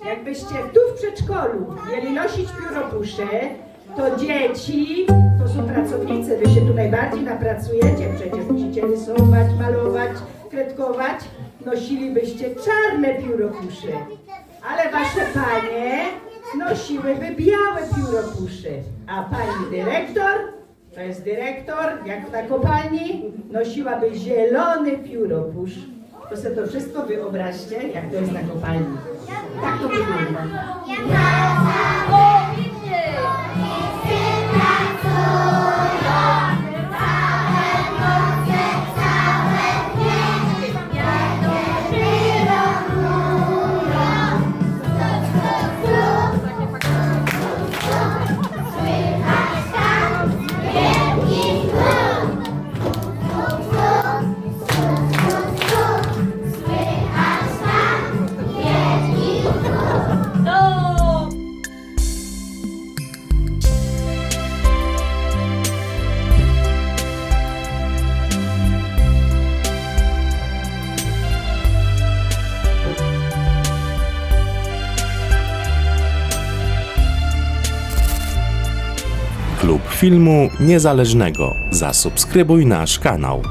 Jakbyście tu w przedszkolu mieli nosić pióropusze, to dzieci, to są pracownicy, wy się tu najbardziej napracujecie, przecież musicie rysować, malować, kredkować, nosilibyście czarne pióropusze, ale wasze panie nosiłyby białe pióropusze, a pani dyrektor, to jest dyrektor, jak na kopalni, nosiłaby zielony pióropusz. To sobie to wszystko wyobraźcie, jak to jest na kopalni. Tak to wygląda. Klub Filmu Niezależnego. Zasubskrybuj nasz kanał.